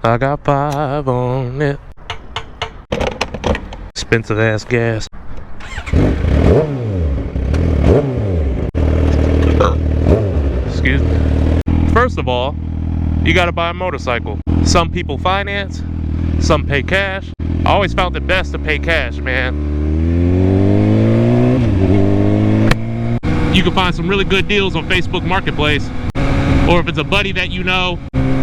I got 5 on it. Expensive ass gas. Excuse me. First of all, you gotta buy a motorcycle. Some people finance, some pay cash. I always found it best to pay cash, man. You can find some really good deals on Facebook Marketplace, or if it's a buddy that you know.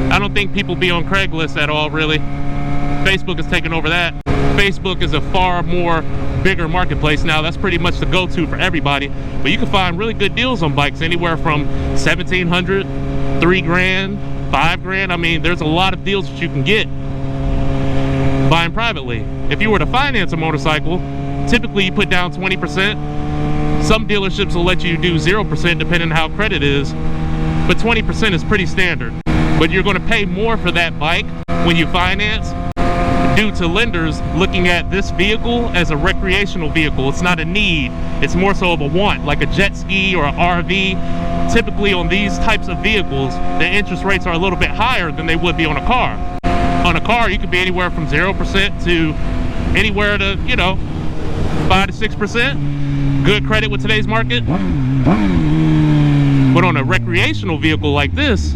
I don't think people be on Craigslist at all, really. Facebook has taken over that. Facebook is a far more bigger marketplace now. That's pretty much the go-to for everybody. But you can find really good deals on bikes, anywhere from $1,700, $3 grand, $5 grand. I mean, there's a lot of deals that you can get buying privately. If you were to finance a motorcycle, typically you put down 20%. Some dealerships will let you do 0% depending on how credit is, but 20% is pretty standard. But you're going to pay more for that bike when you finance, due to lenders looking at this vehicle as a recreational vehicle. It's not a need, it's more so of a want, like a jet ski or an RV. Typically on these types of vehicles, the interest rates are a little bit higher than they would be on a car. On a car, you could be anywhere from 0% to anywhere to, you know, 5 to 6%. Good credit with today's market. But on a recreational vehicle like this,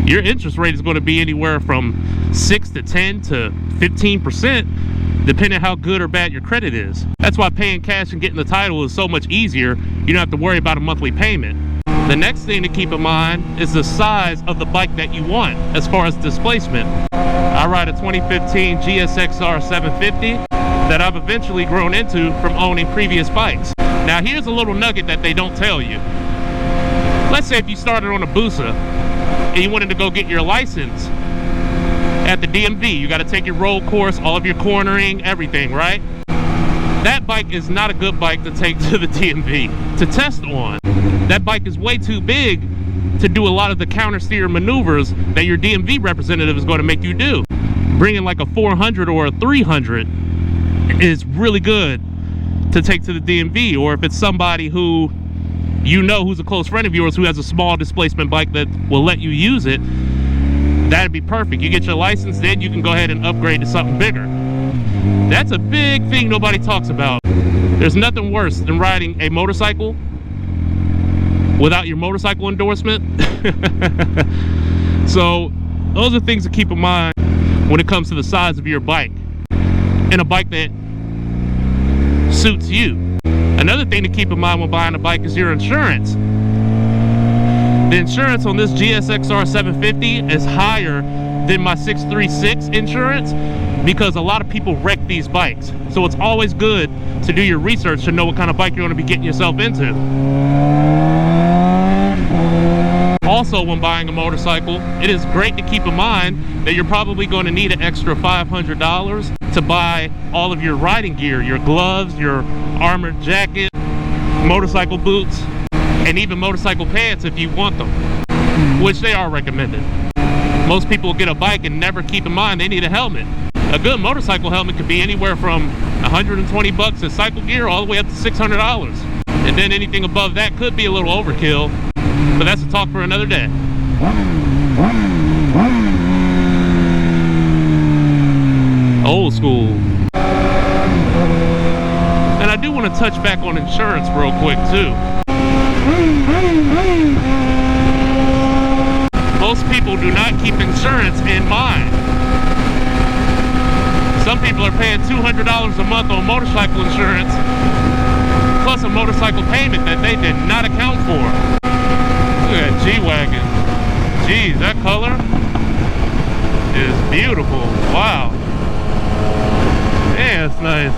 your interest rate is going to be anywhere from 6 to 10 to 15%, depending on how good or bad your credit is. That's why paying cash and getting the title is so much easier. You don't have to worry about a monthly payment. The next thing to keep in mind is the size of the bike that you want as far as displacement. I ride a 2015 GSXR 750 that I've eventually grown into from owning previous bikes. Now here's a little nugget that they don't tell you. Let's say if you started on a Busa and you wanted to go get your license at the DMV, you got to take your road course, all of your cornering, everything, right? That bike is not a good bike to take to the DMV to test on. That bike is way too big to do a lot of the counter steer maneuvers that your DMV representative is going to make you do. Bringing like a 400 or a 300 is really good to take to the DMV, or if it's somebody who you know who's a close friend of yours who has a small displacement bike that will let you use it, that'd be perfect. You get your license, then you can go ahead and upgrade to something bigger. That's a big thing nobody talks about. There's nothing worse than riding a motorcycle without your motorcycle endorsement. So those are things to keep in mind when it comes to the size of your bike and a bike that suits you. Another thing to keep in mind when buying a bike is your insurance. The insurance on this GSXR 750 is higher than my 636 insurance because a lot of people wreck these bikes. So it's always good to do your research to know what kind of bike you're going to be getting yourself into. Also, when buying a motorcycle, it is great to keep in mind that you're probably going to need an extra $500 to buy all of your riding gear, your gloves, your armored jacket, motorcycle boots, and even motorcycle pants if you want them, which they are recommended. Most people get a bike and never keep in mind they need a helmet. A good motorcycle helmet could be anywhere from $120 at cycle gear all the way up to $600. And then anything above that could be a little overkill, but that's a talk for another day. Old school. And I do want to touch back on insurance real quick too. Most people do not keep insurance in mind. Some people are paying $200 a month on motorcycle insurance, plus a motorcycle payment that they did not account for. Look at that G-Wagon. Geez, that color is beautiful. Wow. Yeah, it's nice.